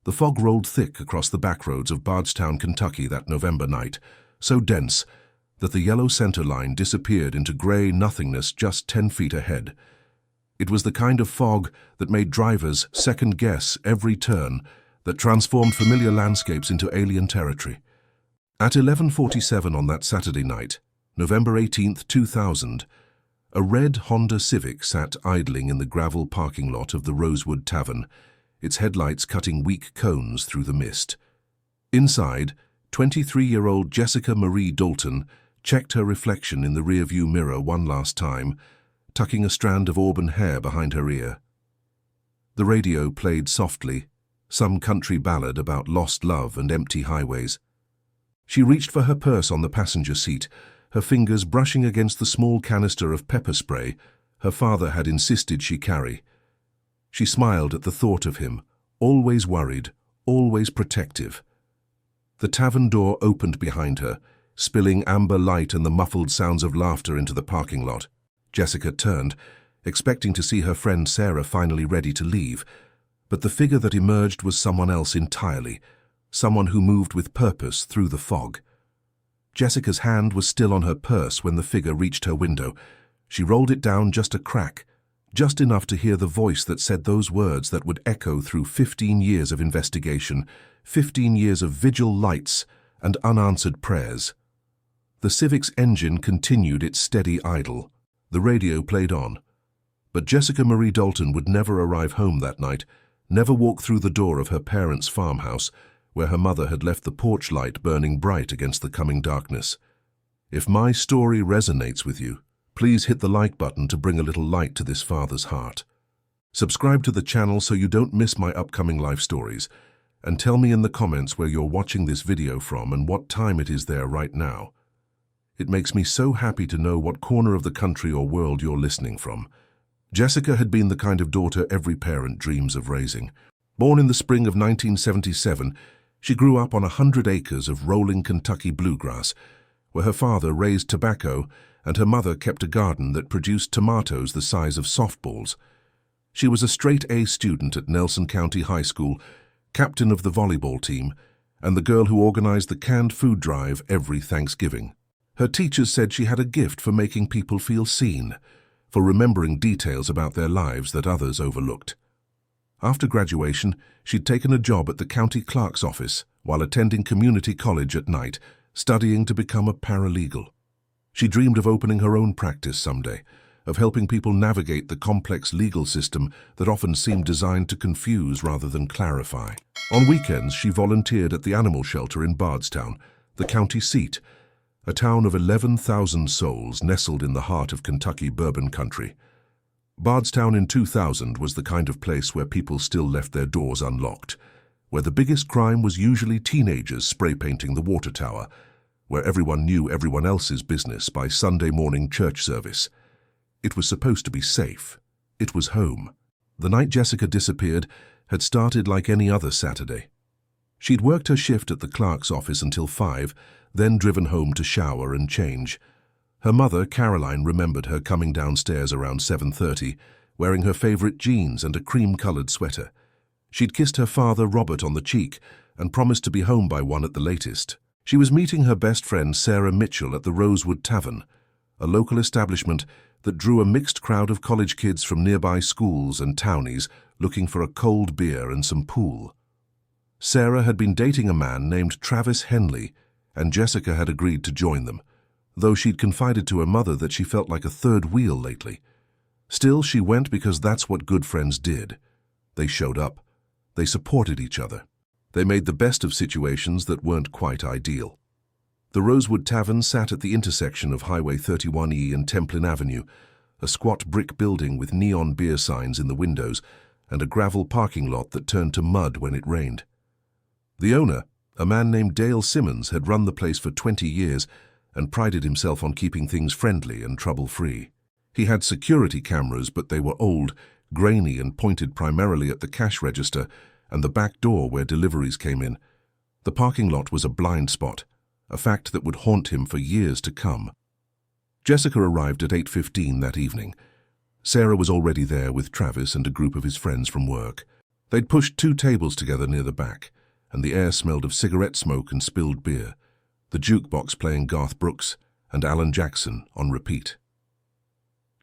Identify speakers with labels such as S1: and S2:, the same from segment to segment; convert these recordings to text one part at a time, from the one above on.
S1: The fog rolled thick across the backroads of Bardstown, Kentucky that November night, so dense that the yellow center line disappeared into gray nothingness just 10 feet ahead. It was the kind of fog that made drivers second-guess every turn, that transformed familiar landscapes into alien territory. At 11:47 on that Saturday night, November 18, 2000, a red Honda Civic sat idling in the gravel parking lot of the Rosewood Tavern, its headlights cutting weak cones through the mist. Inside, 23-year-old Jessica Marie Dalton checked her reflection in the rearview mirror one last time, tucking a strand of auburn hair behind her ear. The radio played softly, some country ballad about lost love and empty highways. She reached for her purse on the passenger seat, her fingers brushing against the small canister of pepper spray her father had insisted she carry. She smiled at the thought of him, always worried, always protective. The tavern door opened behind her, spilling amber light and the muffled sounds of laughter into the parking lot. Jessica turned, expecting to see her friend Sarah finally ready to leave, but the figure that emerged was someone else entirely, someone who moved with purpose through the fog. Jessica's hand was still on her purse when the figure reached her window. She rolled it down just a crack, just enough to hear the voice that said those words that would echo through 15 years of investigation, 15 years of vigil lights and unanswered prayers. The Civic's engine continued its steady idle. The radio played on. But Jessica Marie Dalton would never arrive home that night, never walk through the door of her parents' farmhouse, where her mother had left the porch light burning bright against the coming darkness. If my story resonates with you, please hit the like button to bring a little light to this father's heart. Subscribe to the channel so you don't miss my upcoming life stories, and tell me in the comments where you're watching this video from and what time it is there right now. It makes me so happy to know what corner of the country or world you're listening from. Jessica had been the kind of daughter every parent dreams of raising. Born in the spring of 1977, she grew up on 100 acres of rolling Kentucky bluegrass, where her father raised tobacco and her mother kept a garden that produced tomatoes the size of softballs. She was a straight-A student at Nelson County High School, captain of the volleyball team, and the girl who organized the canned food drive every Thanksgiving. Her teachers said she had a gift for making people feel seen, for remembering details about their lives that others overlooked. After graduation, she'd taken a job at the county clerk's office while attending community college at night, studying to become a paralegal. She dreamed of opening her own practice someday, of helping people navigate the complex legal system that often seemed designed to confuse rather than clarify. On weekends, she volunteered at the animal shelter in Bardstown, the county seat, a town of 11,000 souls nestled in the heart of Kentucky bourbon country. Bardstown in 2000 was the kind of place where people still left their doors unlocked, where the biggest crime was usually teenagers spray painting the water tower, where everyone knew everyone else's business by Sunday morning church service. It was supposed to be safe. It was home. The night Jessica disappeared had started like any other Saturday. She'd worked her shift at the clerk's office until 5, then driven home to shower and change. Her mother, Caroline, remembered her coming downstairs around 7:30, wearing her favorite jeans and a cream-colored sweater. She'd kissed her father, Robert, on the cheek and promised to be home by 1 at the latest. She was meeting her best friend, Sarah Mitchell, at the Rosewood Tavern, a local establishment that drew a mixed crowd of college kids from nearby schools and townies looking for a cold beer and some pool. Sarah had been dating a man named Travis Henley, and Jessica had agreed to join them, though she'd confided to her mother that she felt like a third wheel lately. Still, she went because that's what good friends did. They showed up. They supported each other. They made the best of situations that weren't quite ideal. The Rosewood Tavern sat at the intersection of Highway 31E and Templin Avenue, a squat brick building with neon beer signs in the windows and a gravel parking lot that turned to mud when it rained. The owner, a man named Dale Simmons, had run the place for 20 years and prided himself on keeping things friendly and trouble-free. He had security cameras, but they were old, grainy, and pointed primarily at the cash register and the back door where deliveries came in. The parking lot was a blind spot, a fact that would haunt him for years to come. Jessica arrived at 8:15 that evening. Sarah was already there with Travis and a group of his friends from work. They'd pushed 2 tables together near the back, and the air smelled of cigarette smoke and spilled beer, the jukebox playing Garth Brooks and Alan Jackson on repeat.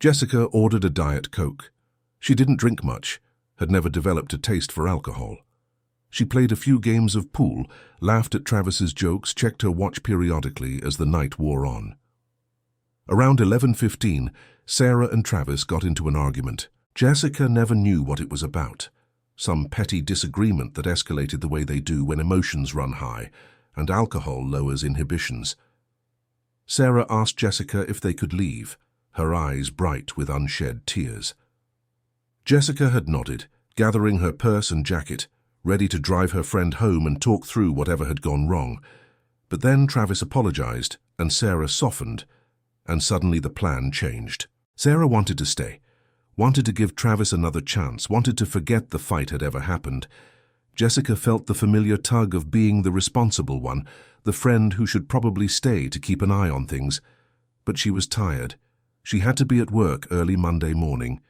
S1: Jessica ordered a Diet Coke. She didn't drink much, had never developed a taste for alcohol. She played a few games of pool, laughed at Travis's jokes, checked her watch periodically as the night wore on. Around 11:15, Sarah and Travis got into an argument. Jessica never knew what it was about. Some petty disagreement that escalated the way they do when emotions run high and alcohol lowers inhibitions. Sarah asked Jessica if they could leave, her eyes bright with unshed tears. Jessica had nodded, gathering her purse and jacket, ready to drive her friend home and talk through whatever had gone wrong. But then Travis apologized, and Sarah softened, and suddenly the plan changed. Sarah wanted to stay, wanted to give Travis another chance, wanted to forget the fight had ever happened. Jessica felt the familiar tug of being the responsible one, the friend who should probably stay to keep an eye on things. But she was tired. She had to be at work early Monday morning.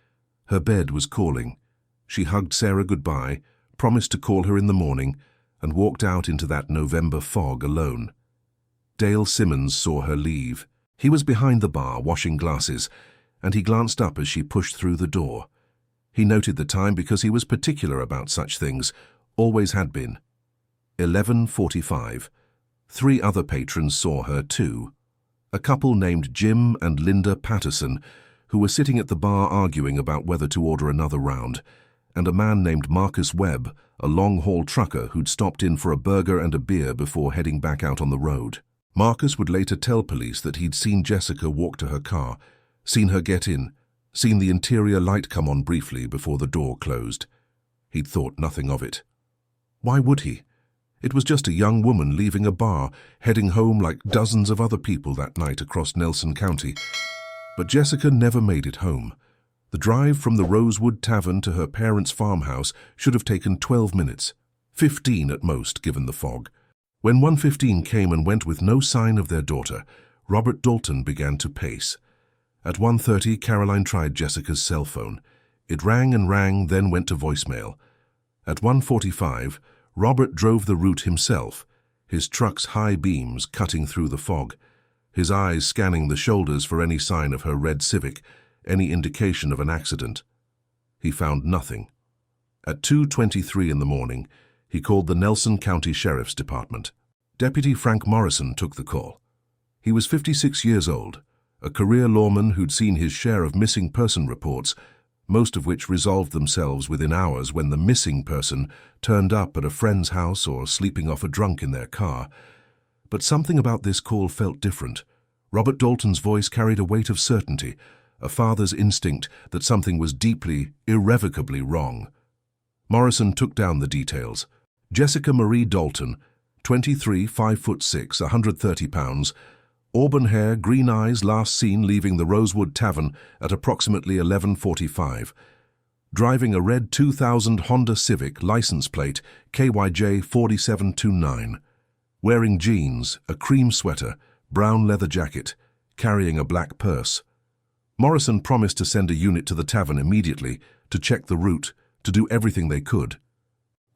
S1: Her bed was calling. She hugged Sarah goodbye, promised to call her in the morning, and walked out into that November fog alone. Dale Simmons saw her leave. He was behind the bar washing glasses, and he glanced up as she pushed through the door. He noted the time because he was particular about such things, always had been. 11:45. 3 other patrons saw her too. A couple named Jim and Linda Patterson, who were sitting at the bar arguing about whether to order another round, and a man named Marcus Webb, a long-haul trucker who'd stopped in for a burger and a beer before heading back out on the road. Marcus would later tell police that he'd seen Jessica walk to her car, seen her get in, seen the interior light come on briefly before the door closed. He'd thought nothing of it. Why would he? It was just a young woman leaving a bar, heading home like dozens of other people that night across Nelson County. But Jessica never made it home. The drive from the Rosewood Tavern to her parents' farmhouse should have taken 12 minutes, 15 at most given the fog. When 1:15 came and went with no sign of their daughter, Robert Dalton began to pace. At 1:30, Caroline tried Jessica's cell phone. It rang and rang, then went to voicemail. At 1:45, Robert drove the route himself, his truck's high beams cutting through the fog, his eyes scanning the shoulders for any sign of her red Civic, any indication of an accident. He found nothing. At 2:23 in the morning, he called the Nelson County Sheriff's Department. Deputy Frank Morrison took the call. He was 56 years old, a career lawman who'd seen his share of missing person reports, most of which resolved themselves within hours when the missing person turned up at a friend's house or sleeping off a drunk in their car. But something about this call felt different. Robert Dalton's voice carried a weight of certainty, a father's instinct that something was deeply, irrevocably wrong. Morrison took down the details. Jessica Marie Dalton, 23, 5'6", 130 pounds, auburn hair, green eyes, last seen leaving the Rosewood Tavern at approximately 11:45. Driving a red 2000 Honda Civic license plate KYJ 4729. Wearing jeans, a cream sweater, brown leather jacket, carrying a black purse. Morrison promised to send a unit to the tavern immediately to check the route, to do everything they could.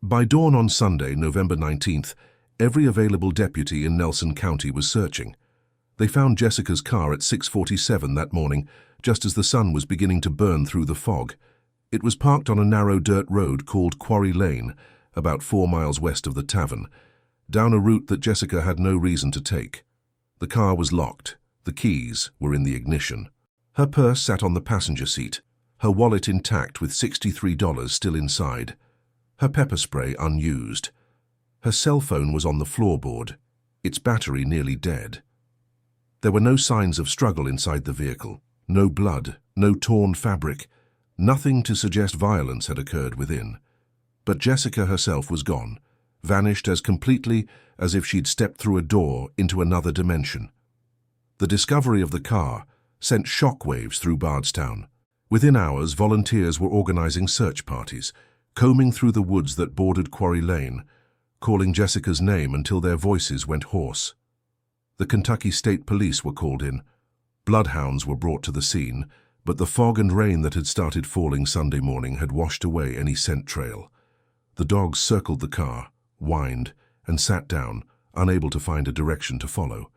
S1: By dawn on Sunday, November 19th, every available deputy in Nelson County was searching. They found Jessica's car at 6:47 that morning, just as the sun was beginning to burn through the fog. It was parked on a narrow dirt road called Quarry Lane, about 4 miles west of the tavern, down a route that Jessica had no reason to take. The car was locked. The keys were in the ignition. Her purse sat on the passenger seat, her wallet intact with $63 still inside, her pepper spray unused. Her cell phone was on the floorboard, its battery nearly dead. There were no signs of struggle inside the vehicle, no blood, no torn fabric, nothing to suggest violence had occurred within. But Jessica herself was gone, vanished as completely as if she'd stepped through a door into another dimension. The discovery of the car sent shockwaves through Bardstown. Within hours, volunteers were organizing search parties, combing through the woods that bordered Quarry Lane, calling Jessica's name until their voices went hoarse. The Kentucky State Police were called in. Bloodhounds were brought to the scene, but the fog and rain that had started falling Sunday morning had washed away any scent trail. The dogs circled the car, whined, and sat down, unable to find a direction to follow.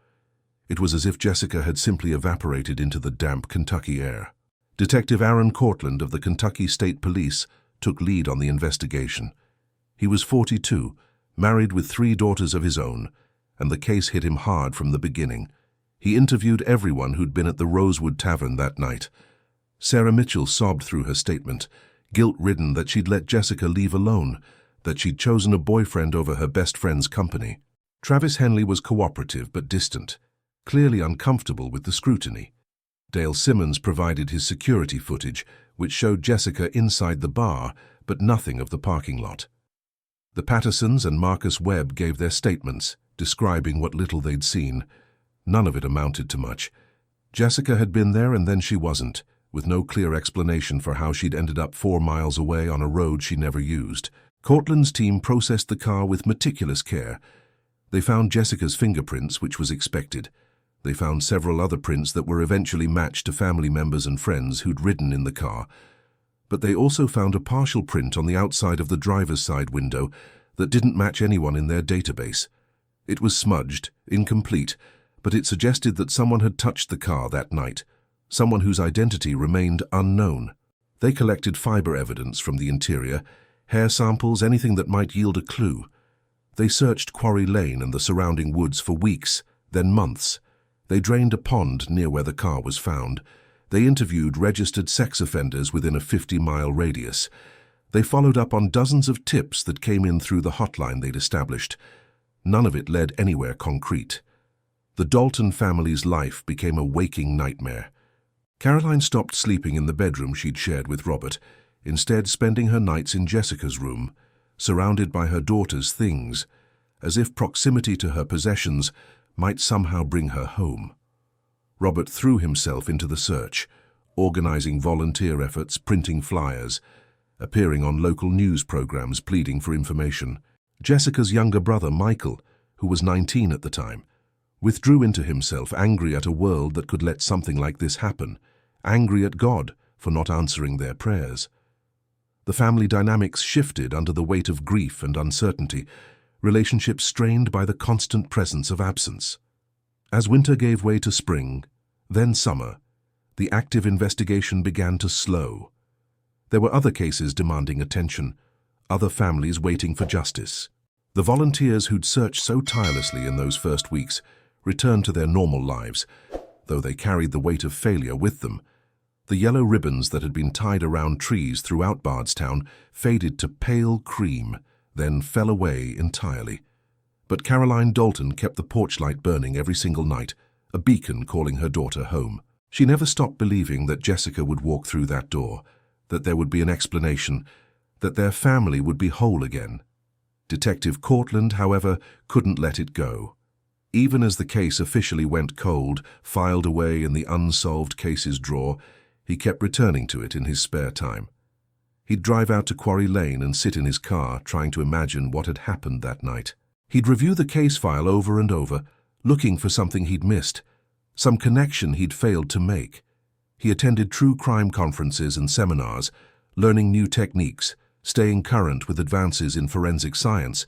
S1: It was as if Jessica had simply evaporated into the damp Kentucky air. Detective Aaron Cortland of the Kentucky State Police took lead on the investigation. He was 42, married with 3 daughters of his own, and the case hit him hard from the beginning. He interviewed everyone who'd been at the Rosewood Tavern that night. Sarah Mitchell sobbed through her statement, guilt-ridden that she'd let Jessica leave alone, that she'd chosen a boyfriend over her best friend's company. Travis Henley was cooperative but distant, clearly uncomfortable with the scrutiny. Dale Simmons provided his security footage, which showed Jessica inside the bar, but nothing of the parking lot. The Pattersons and Marcus Webb gave their statements, describing what little they'd seen. None of it amounted to much. Jessica had been there and then she wasn't, with no clear explanation for how she'd ended up 4 miles away on a road she never used. Cortland's team processed the car with meticulous care. They found Jessica's fingerprints, which was expected. They found several other prints that were eventually matched to family members and friends who'd ridden in the car. But they also found a partial print on the outside of the driver's side window that didn't match anyone in their database. It was smudged, incomplete, but it suggested that someone had touched the car that night, someone whose identity remained unknown. They collected fiber evidence from the interior, hair samples, anything that might yield a clue. They searched Quarry Lane and the surrounding woods for weeks, then months. They drained a pond near where the car was found. They interviewed registered sex offenders within a 50-mile radius. They followed up on dozens of tips that came in through the hotline they'd established. None of it led anywhere concrete. The Dalton family's life became a waking nightmare. Caroline stopped sleeping in the bedroom she'd shared with Robert, instead spending her nights in Jessica's room, surrounded by her daughter's things, as if proximity to her possessions might somehow bring her home. Robert threw himself into the search, organizing volunteer efforts, printing flyers, appearing on local news programs pleading for information. Jessica's younger brother, Michael, who was 19 at the time, withdrew into himself, angry at a world that could let something like this happen, angry at God for not answering their prayers. The family dynamics shifted under the weight of grief and uncertainty, relationships strained by the constant presence of absence. As winter gave way to spring, then summer, the active investigation began to slow. There were other cases demanding attention, other families waiting for justice. The volunteers who'd searched so tirelessly in those first weeks returned to their normal lives, though they carried the weight of failure with them. The yellow ribbons that had been tied around trees throughout Bardstown faded to pale cream, then fell away entirely. But Caroline Dalton kept the porch light burning every single night, a beacon calling her daughter home. She never stopped believing that Jessica would walk through that door, that there would be an explanation, that their family would be whole again. Detective Cortland, however, couldn't let it go. Even as the case officially went cold, filed away in the unsolved cases drawer, he kept returning to it in his spare time. He'd drive out to Quarry Lane and sit in his car, trying to imagine what had happened that night. He'd review the case file over and over, looking for something he'd missed, some connection he'd failed to make. He attended true crime conferences and seminars, learning new techniques, staying current with advances in forensic science.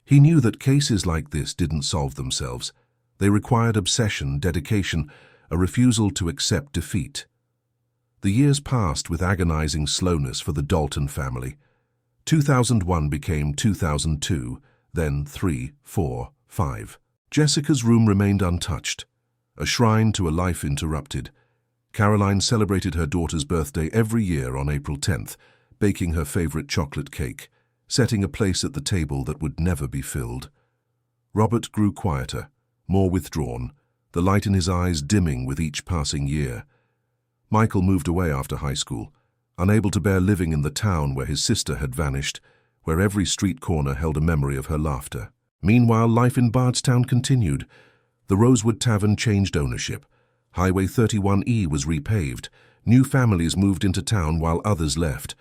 S1: He knew that cases like this didn't solve themselves. They required obsession, dedication, a refusal to accept defeat. The years passed with agonizing slowness for the Dalton family. 2001 became 2002, then 3, 4, 5. Jessica's room remained untouched, a shrine to a life interrupted. Caroline celebrated her daughter's birthday every year on April 10th, baking her favorite chocolate cake, setting a place at the table that would never be filled. Robert grew quieter, more withdrawn, the light in his eyes dimming with each passing year. Michael moved away after high school, unable to bear living in the town where his sister had vanished, where every street corner held a memory of her laughter. Meanwhile, life in Bardstown continued. The Rosewood Tavern changed ownership. Highway 31E was repaved. New families moved into town while others left.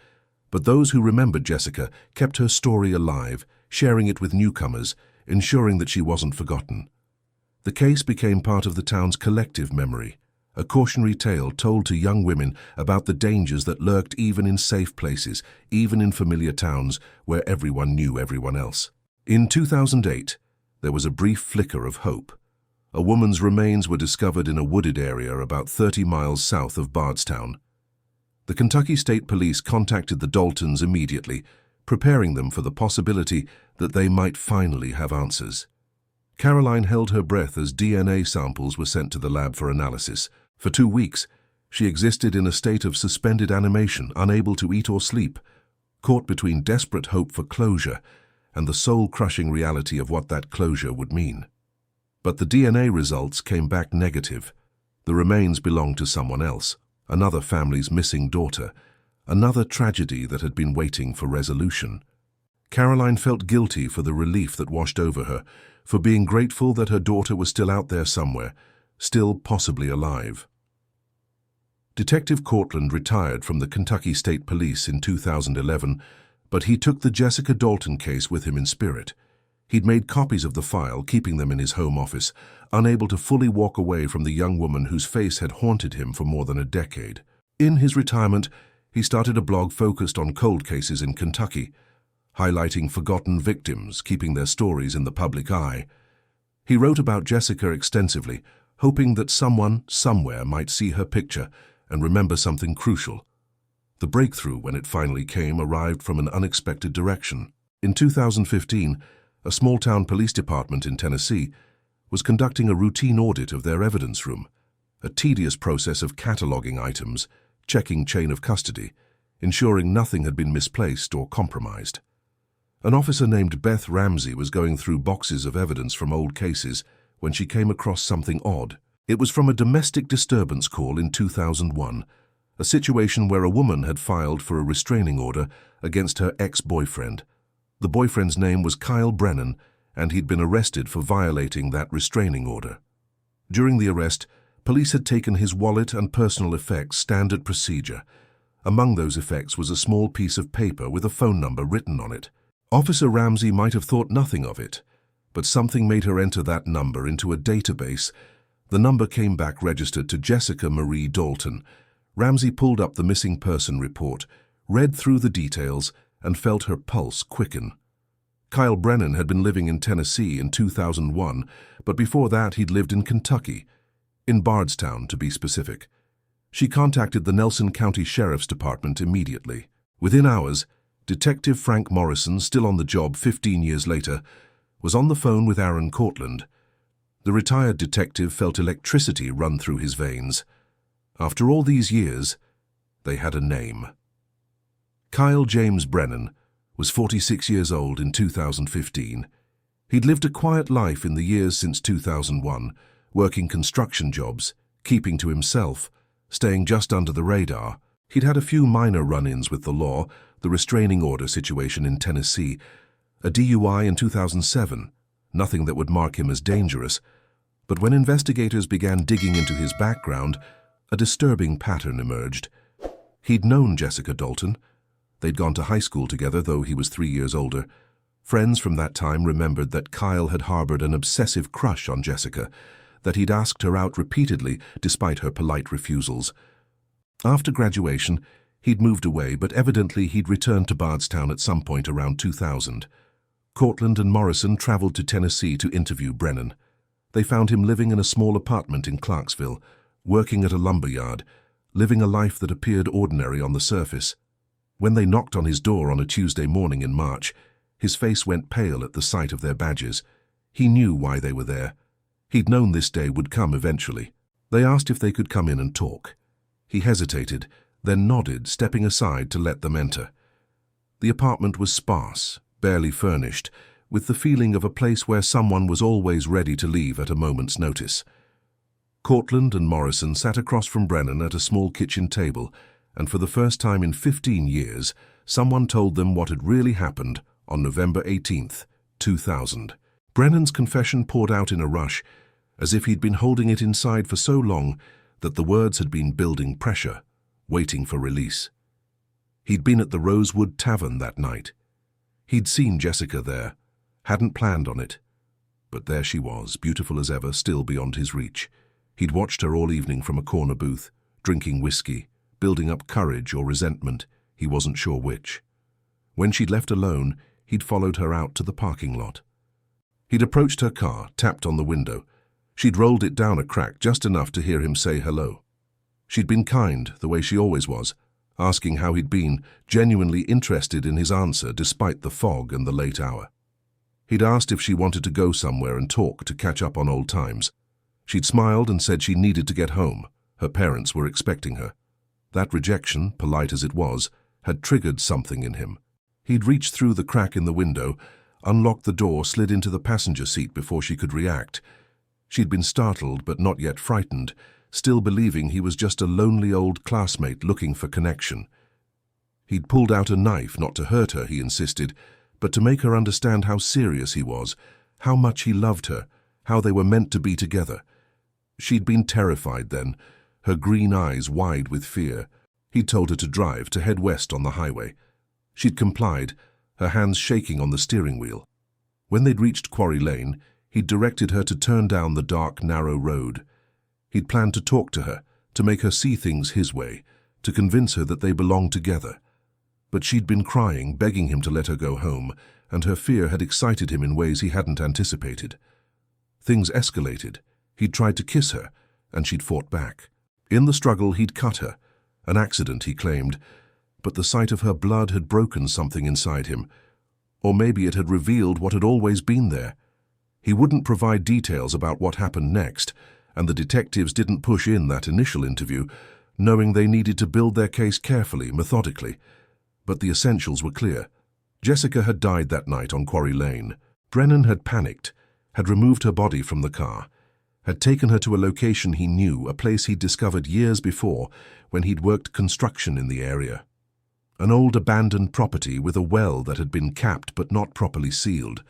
S1: But those who remembered Jessica kept her story alive, sharing it with newcomers, ensuring that she wasn't forgotten. The case became part of the town's collective memory, a cautionary tale told to young women about the dangers that lurked even in safe places, even in familiar towns where everyone knew everyone else. In 2008, there was a brief flicker of hope. A woman's remains were discovered in a wooded area about 30 miles south of Bardstown. The Kentucky State Police contacted the Daltons immediately, preparing them for the possibility that they might finally have answers. Caroline held her breath as DNA samples were sent to the lab for analysis. For 2 weeks, she existed in a state of suspended animation, unable to eat or sleep, caught between desperate hope for closure and the soul-crushing reality of what that closure would mean. But the DNA results came back negative. The remains belonged to someone else, another family's missing daughter, another tragedy that had been waiting for resolution. Caroline felt guilty for the relief that washed over her, for being grateful that her daughter was still out there somewhere, still possibly alive. Detective Cortland retired from the Kentucky State Police in 2011, but he took the Jessica Dalton case with him in spirit. He'd made copies of the file, keeping them in his home office, unable to fully walk away from the young woman whose face had haunted him for more than a decade. In his retirement, he started a blog focused on cold cases in Kentucky, highlighting forgotten victims, keeping their stories in the public eye. He wrote about Jessica extensively, hoping that someone, somewhere, might see her picture and remember something crucial. The breakthrough, when it finally came, arrived from an unexpected direction. In 2015, a small-town police department in Tennessee was conducting a routine audit of their evidence room, a tedious process of cataloging items, checking chain of custody, ensuring nothing had been misplaced or compromised. An officer named Beth Ramsey was going through boxes of evidence from old cases when she came across something odd. It was from a domestic disturbance call in 2001, a situation where a woman had filed for a restraining order against her ex-boyfriend. The boyfriend's name was Kyle Brennan, and he'd been arrested for violating that restraining order. During the arrest, police had taken his wallet and personal effects, standard procedure. Among those effects was a small piece of paper with a phone number written on it. Officer Ramsey might have thought nothing of it, but something made her enter that number into a database. The number came back registered to Jessica Marie Dalton. Ramsey pulled up the missing person report, read through the details, and felt her pulse quicken. Kyle Brennan had been living in Tennessee in 2001, but before that he'd lived in Kentucky, in Bardstown to be specific. She contacted the Nelson County Sheriff's Department immediately. Within hours, Detective Frank Morrison, still on the job 15 years later, was on the phone with Aaron Cortland. The retired detective felt electricity run through his veins. After all these years, they had a name. Kyle James Brennan was 46 years old in 2015. He'd lived a quiet life in the years since 2001, working construction jobs, keeping to himself, staying just under the radar. He'd had a few minor run-ins with the law, the restraining order situation in Tennessee, a DUI in 2007, nothing that would mark him as dangerous. But when investigators began digging into his background, a disturbing pattern emerged. He'd known Jessica Dalton. They'd gone to high school together, though he was 3 years older. Friends from that time remembered that Kyle had harbored an obsessive crush on Jessica, that he'd asked her out repeatedly despite her polite refusals. After graduation, he'd moved away, but evidently he'd returned to Bardstown at some point around 2000. Cortland and Morrison traveled to Tennessee to interview Brennan. They found him living in a small apartment in Clarksville, working at a lumberyard, living a life that appeared ordinary on the surface. When they knocked on his door on a Tuesday morning in March, his face went pale at the sight of their badges. He knew why they were there. He'd known this day would come eventually. They asked if they could come in and talk. He hesitated, then nodded, stepping aside to let them enter. The apartment was sparse, barely furnished, with the feeling of a place where someone was always ready to leave at a moment's notice. Cortland and Morrison sat across from Brennan at a small kitchen table, and for the first time in 15 years, someone told them what had really happened on November 18th, 2000. Brennan's confession poured out in a rush, as if he'd been holding it inside for so long that the words had been building pressure, waiting for release. He'd been at the Rosewood Tavern that night. He'd seen Jessica there, hadn't planned on it, but there she was, beautiful as ever, still beyond his reach. He'd watched her all evening from a corner booth, drinking whiskey, building up courage or resentment, he wasn't sure which. When she'd left alone, he'd followed her out to the parking lot. He'd approached her car, tapped on the window. She'd rolled it down a crack just enough to hear him say hello. She'd been kind, the way she always was, asking how he'd been, genuinely interested in his answer despite the fog and the late hour. He'd asked if she wanted to go somewhere and talk to catch up on old times. She'd smiled and said she needed to get home. Her parents were expecting her. That rejection, polite as it was, had triggered something in him. He'd reached through the crack in the window, unlocked the door, slid into the passenger seat before she could react. She'd been startled but not yet frightened, still believing he was just a lonely old classmate looking for connection. He'd pulled out a knife, not to hurt her, he insisted, but to make her understand how serious he was, how much he loved her, how they were meant to be together. She'd been terrified then, her green eyes wide with fear. He'd told her to drive, to head west on the highway. She'd complied, her hands shaking on the steering wheel. When they'd reached Quarry Lane, he'd directed her to turn down the dark, narrow road. He'd planned to talk to her, to make her see things his way, to convince her that they belonged together. But she'd been crying, begging him to let her go home, and her fear had excited him in ways he hadn't anticipated. Things escalated. He'd tried to kiss her, and she'd fought back. In the struggle, he'd cut her. An accident, he claimed, but the sight of her blood had broken something inside him. Or maybe it had revealed what had always been there. He wouldn't provide details about what happened next, and the detectives didn't push in that initial interview, knowing they needed to build their case carefully, methodically. But the essentials were clear. Jessica had died that night on Quarry Lane. Brennan had panicked, had removed her body from the car, had taken her to a location he knew, a place he'd discovered years before when he'd worked construction in the area. An old abandoned property with a well that had been capped but not properly sealed.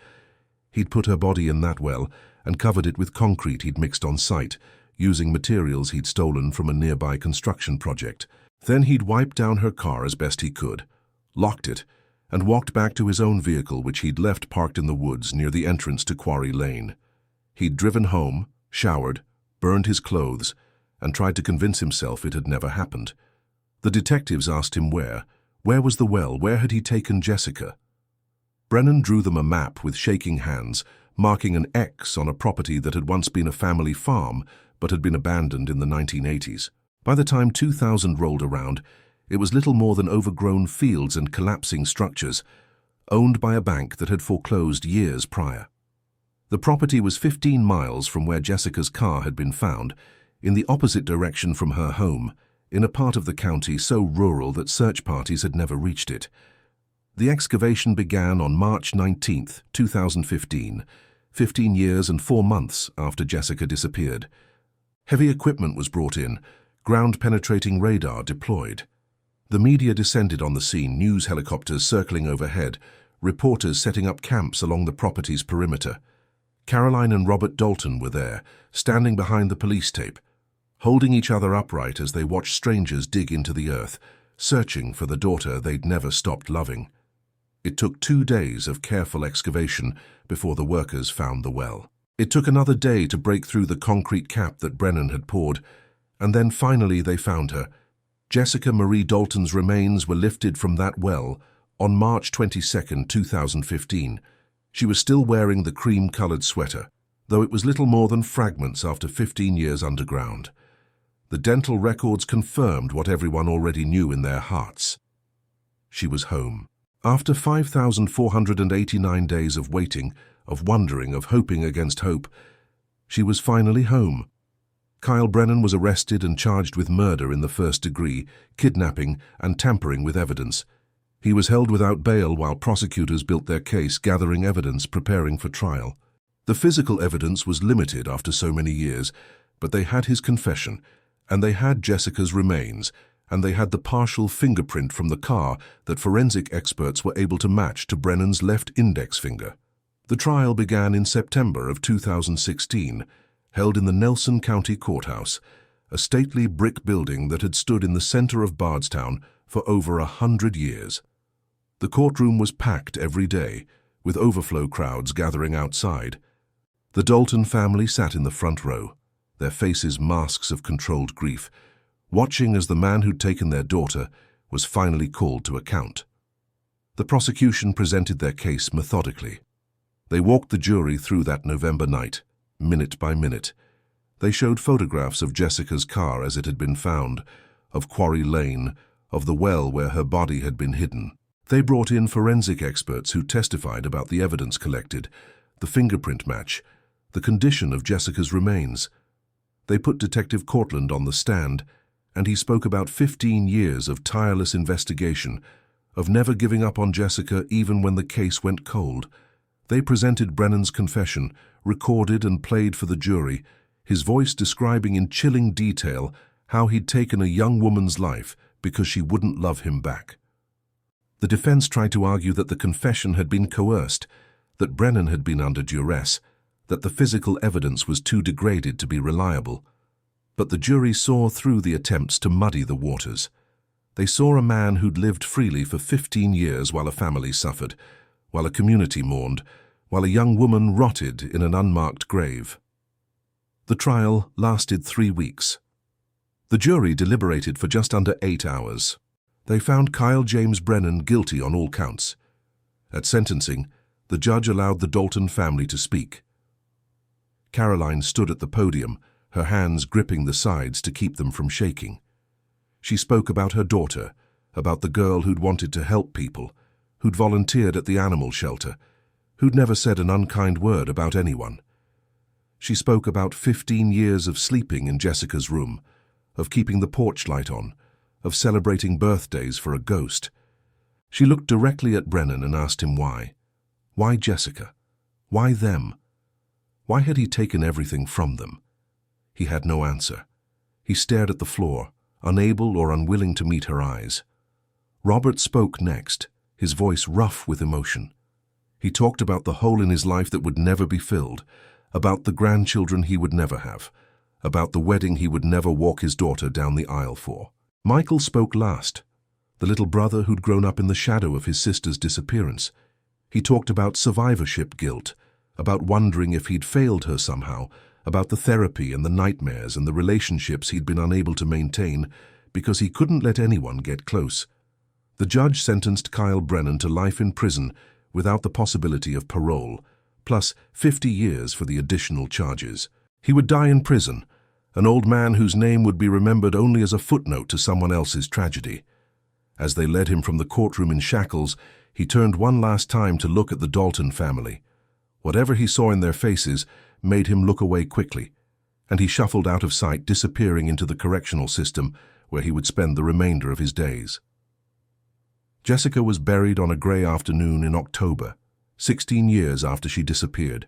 S1: He'd put her body in that well and covered it with concrete he'd mixed on site, using materials he'd stolen from a nearby construction project. Then he'd wiped down her car as best he could, locked it, and walked back to his own vehicle, which he'd left parked in the woods near the entrance to Quarry Lane. He'd driven home, showered, burned his clothes, and tried to convince himself it had never happened. The detectives asked him where. Where was the well? Where had he taken Jessica? Brennan drew them a map with shaking hands, marking an X on a property that had once been a family farm but had been abandoned in the 1980s. By the time 2000 rolled around, it was little more than overgrown fields and collapsing structures, owned by a bank that had foreclosed years prior. The property was 15 miles from where Jessica's car had been found, in the opposite direction from her home, in a part of the county so rural that search parties had never reached it. The excavation began on March 19, 2015, 15 years and 4 months after Jessica disappeared. Heavy equipment was brought in, ground-penetrating radar deployed. The media descended on the scene, news helicopters circling overhead, reporters setting up camps along the property's perimeter. Caroline and Robert Dalton were there, standing behind the police tape, holding each other upright as they watched strangers dig into the earth, searching for the daughter they'd never stopped loving. It took 2 days of careful excavation before the workers found the well. It took another day to break through the concrete cap that Brennan had poured, and then finally they found her. Jessica Marie Dalton's remains were lifted from that well on March 22, 2015. She was still wearing the cream-colored sweater, though it was little more than fragments after 15 years underground. The dental records confirmed what everyone already knew in their hearts. She was home. After 5,489 days of waiting, of wondering, of hoping against hope, she was finally home. Kyle Brennan was arrested and charged with murder in the first degree, kidnapping, and tampering with evidence. He was held without bail while prosecutors built their case, gathering evidence, preparing for trial. The physical evidence was limited after so many years, but they had his confession, and they had Jessica's remains, and they had the partial fingerprint from the car that forensic experts were able to match to Brennan's left index finger. The trial began in September of 2016, held in the Nelson County Courthouse, a stately brick building that had stood in the center of Bardstown for over 100 years. The courtroom was packed every day, with overflow crowds gathering outside. The Dalton family sat in the front row, their faces masks of controlled grief, watching as the man who'd taken their daughter was finally called to account. The prosecution presented their case methodically. They walked the jury through that November night, minute by minute. They showed photographs of Jessica's car as it had been found, of Quarry Lane, of the well where her body had been hidden. They brought in forensic experts who testified about the evidence collected, the fingerprint match, the condition of Jessica's remains. They put Detective Cortland on the stand, and he spoke about 15 years of tireless investigation, of never giving up on Jessica even when the case went cold. They presented Brennan's confession, recorded and played for the jury, his voice describing in chilling detail how he'd taken a young woman's life because she wouldn't love him back. The defense tried to argue that the confession had been coerced, that Brennan had been under duress, that the physical evidence was too degraded to be reliable. But the jury saw through the attempts to muddy the waters. They saw a man who'd lived freely for 15 years while a family suffered, while a community mourned, while a young woman rotted in an unmarked grave. The trial lasted 3 weeks. The jury deliberated for just under 8 hours. They found Kyle James Brennan guilty on all counts. At sentencing, the judge allowed the Dalton family to speak. Caroline stood at the podium, her hands gripping the sides to keep them from shaking. She spoke about her daughter, about the girl who'd wanted to help people, who'd volunteered at the animal shelter, who'd never said an unkind word about anyone. She spoke about 15 years of sleeping in Jessica's room, of keeping the porch light on, of celebrating birthdays for a ghost. She looked directly at Brennan and asked him why. Why Jessica? Why them? Why had he taken everything from them? He had no answer. He stared at the floor, unable or unwilling to meet her eyes. Robert spoke next, his voice rough with emotion. He talked about the hole in his life that would never be filled, about the grandchildren he would never have, about the wedding he would never walk his daughter down the aisle for. Michael spoke last, the little brother who'd grown up in the shadow of his sister's disappearance. He talked about survivorship guilt, about wondering if he'd failed her somehow, about the therapy and the nightmares and the relationships he'd been unable to maintain because he couldn't let anyone get close. The judge sentenced Kyle Brennan to life in prison without the possibility of parole, plus 50 years for the additional charges. He would die in prison, an old man whose name would be remembered only as a footnote to someone else's tragedy. As they led him from the courtroom in shackles, he turned one last time to look at the Dalton family. Whatever he saw in their faces made him look away quickly, and he shuffled out of sight, disappearing into the correctional system where he would spend the remainder of his days. Jessica was buried on a grey afternoon in October, 16 years after she disappeared.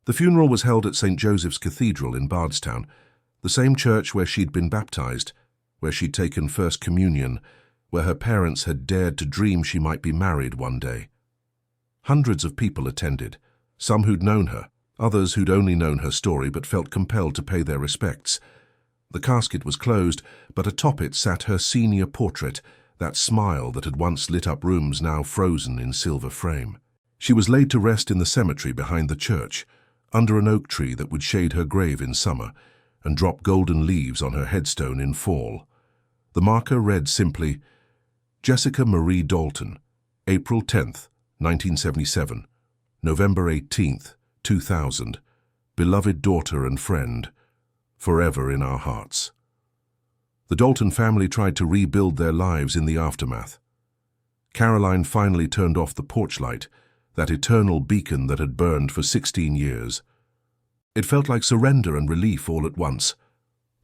S1: The funeral was held at St. Joseph's Cathedral in Bardstown, the same church where she'd been baptized, where she'd taken First Communion, where her parents had dared to dream she might be married one day. Hundreds of people attended, some who'd known her, others who'd only known her story but felt compelled to pay their respects. The casket was closed, but atop it sat her senior portrait, that smile that had once lit up rooms now frozen in silver frame. She was laid to rest in the cemetery behind the church, under an oak tree that would shade her grave in summer and drop golden leaves on her headstone in fall. The marker read simply, Jessica Marie Dalton, April 10th, 1977, November 18th, 2000, beloved daughter and friend, forever in our hearts. The Dalton family tried to rebuild their lives in the aftermath. Caroline finally turned off the porch light, that eternal beacon that had burned for 16 years. It felt like surrender and relief all at once.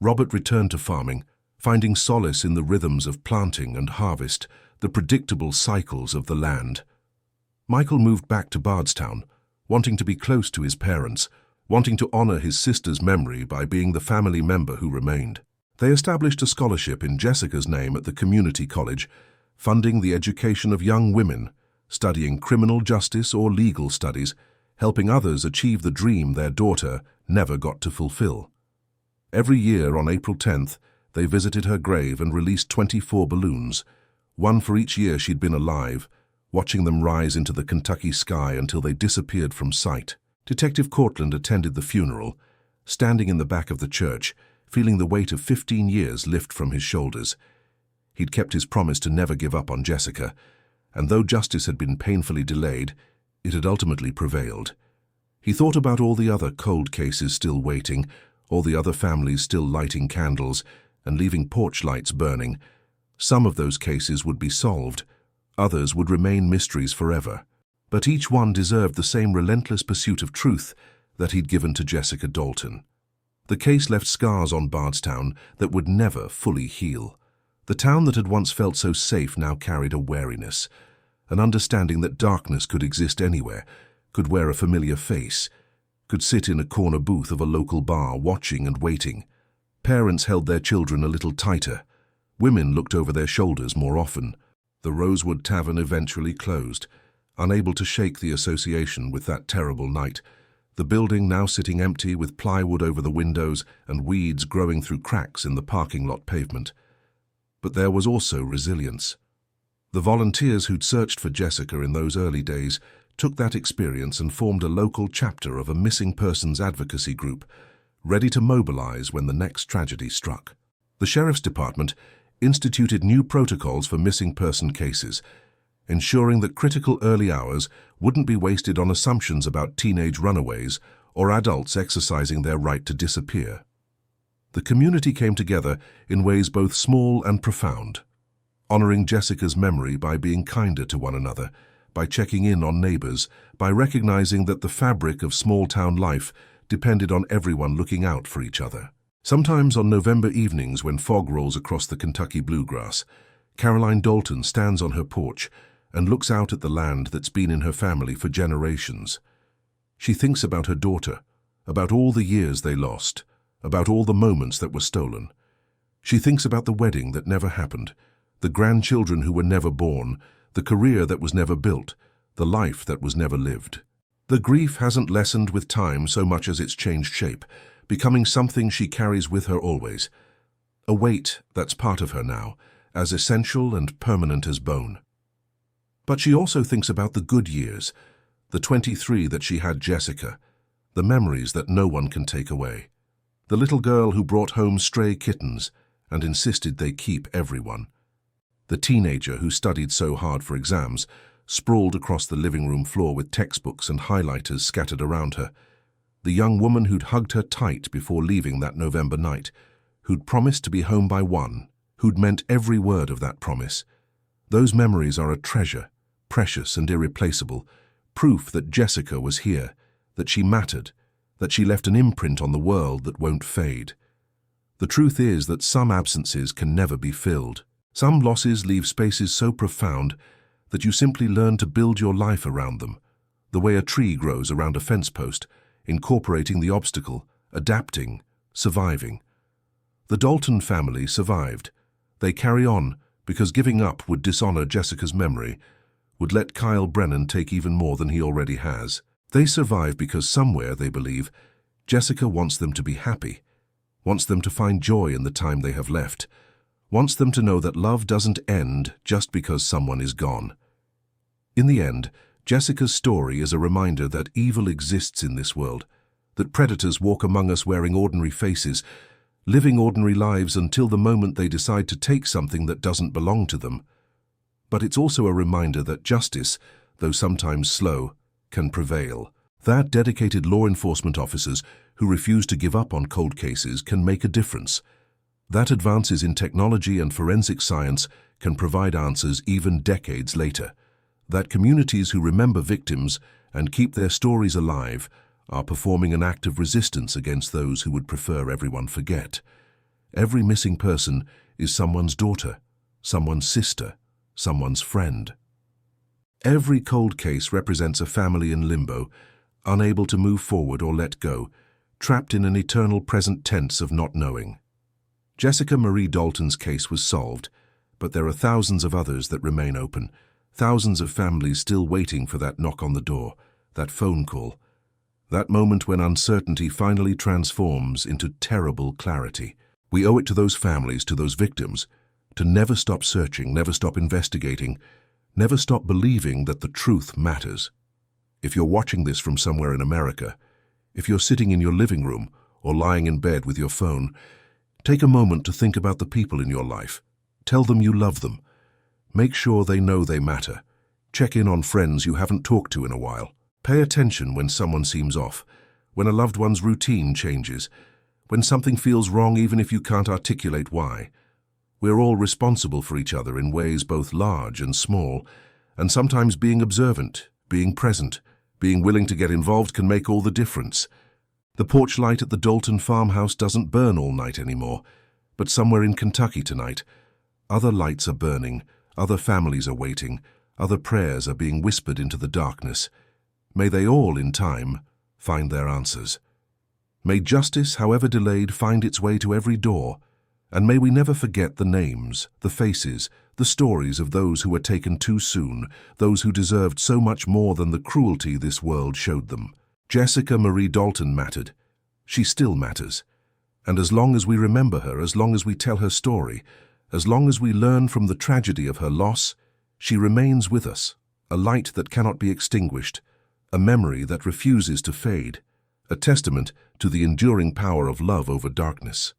S1: Robert returned to farming, finding solace in the rhythms of planting and harvest, the predictable cycles of the land. Michael moved back to Bardstown, wanting to be close to his parents, wanting to honor his sister's memory by being the family member who remained. They established a scholarship in Jessica's name at the community college, funding the education of young women, studying criminal justice or legal studies, helping others achieve the dream their daughter never got to fulfill. Every year on April 10th, they visited her grave and released 24 balloons, one for each year she'd been alive, watching them rise into the Kentucky sky until they disappeared from sight. Detective Cortland attended the funeral, standing in the back of the church, feeling the weight of 15 years lift from his shoulders. He'd kept his promise to never give up on Jessica, and though justice had been painfully delayed, it had ultimately prevailed. He thought about all the other cold cases still waiting, all the other families still lighting candles and leaving porch lights burning. Some of those cases would be solved, others would remain mysteries forever. But each one deserved the same relentless pursuit of truth that he'd given to Jessica Dalton. The case left scars on Bardstown that would never fully heal. The town that had once felt so safe now carried a wariness, an understanding that darkness could exist anywhere, could wear a familiar face, could sit in a corner booth of a local bar watching and waiting. Parents held their children a little tighter. Women looked over their shoulders more often. The Rosewood Tavern eventually closed, unable to shake the association with that terrible night. The building now sitting empty with plywood over the windows and weeds growing through cracks in the parking lot pavement. But there was also resilience. The volunteers who'd searched for Jessica in those early days took that experience and formed a local chapter of a missing persons advocacy group, ready to mobilize when the next tragedy struck. The Sheriff's Department instituted new protocols for missing person cases, ensuring that critical early hours wouldn't be wasted on assumptions about teenage runaways or adults exercising their right to disappear. The community came together in ways both small and profound, honoring Jessica's memory by being kinder to one another, by checking in on neighbors, by recognizing that the fabric of small-town life depended on everyone looking out for each other. Sometimes on November evenings when fog rolls across the Kentucky bluegrass, Caroline Dalton stands on her porch and looks out at the land that's been in her family for generations. She thinks about her daughter, about all the years they lost, about all the moments that were stolen. She thinks about the wedding that never happened, the grandchildren who were never born, the career that was never built, the life that was never lived. The grief hasn't lessened with time so much as it's changed shape, becoming something she carries with her always, a weight that's part of her now, as essential and permanent as bone. But she also thinks about the good years, the 23 that she had Jessica, the memories that no one can take away. The little girl who brought home stray kittens and insisted they keep everyone. The teenager who studied so hard for exams, sprawled across the living room floor with textbooks and highlighters scattered around her. The young woman who'd hugged her tight before leaving that November night, who'd promised to be home by 1, who'd meant every word of that promise. Those memories are a treasure, precious and irreplaceable, proof that Jessica was here, that she mattered, that she left an imprint on the world that won't fade. The truth is that some absences can never be filled. Some losses leave spaces so profound that you simply learn to build your life around them, the way a tree grows around a fence post, incorporating the obstacle, adapting, surviving. The Dalton family survived. They carry on because giving up would dishonor Jessica's memory, would let Kyle Brennan take even more than he already has. They survive because somewhere, they believe, Jessica wants them to be happy, wants them to find joy in the time they have left, wants them to know that love doesn't end just because someone is gone. In the end, Jessica's story is a reminder that evil exists in this world, that predators walk among us wearing ordinary faces, living ordinary lives until the moment they decide to take something that doesn't belong to them. But it's also a reminder that justice, though sometimes slow, can prevail. That dedicated law enforcement officers who refuse to give up on cold cases can make a difference. That advances in technology and forensic science can provide answers even decades later. That communities who remember victims and keep their stories alive are performing an act of resistance against those who would prefer everyone forget. Every missing person is someone's daughter, someone's sister, someone's friend. Every cold case represents a family in limbo, unable to move forward or let go, trapped in an eternal present tense of not knowing. Jessica Marie Dalton's case was solved, but there are thousands of others that remain open, thousands of families still waiting for that knock on the door, that phone call, that moment when uncertainty finally transforms into terrible clarity. We owe it to those families, to those victims, to never stop searching, never stop investigating, never stop believing that the truth matters. If you're watching this from somewhere in America, if you're sitting in your living room or lying in bed with your phone, take a moment to think about the people in your life. Tell them you love them. Make sure they know they matter. Check in on friends you haven't talked to in a while. Pay attention when someone seems off, when a loved one's routine changes, when something feels wrong even if you can't articulate why. We're all responsible for each other in ways both large and small, and sometimes being observant, being present, being willing to get involved can make all the difference. The porch light at the Dalton farmhouse doesn't burn all night anymore, but somewhere in Kentucky tonight, other lights are burning, other families are waiting, other prayers are being whispered into the darkness. May they all, in time, find their answers. May justice, however delayed, find its way to every door, and may we never forget the names, the faces, the stories of those who were taken too soon, those who deserved so much more than the cruelty this world showed them. Jessica Marie Dalton mattered. She still matters. And as long as we remember her, as long as we tell her story, as long as we learn from the tragedy of her loss, she remains with us, a light that cannot be extinguished, a memory that refuses to fade, a testament to the enduring power of love over darkness.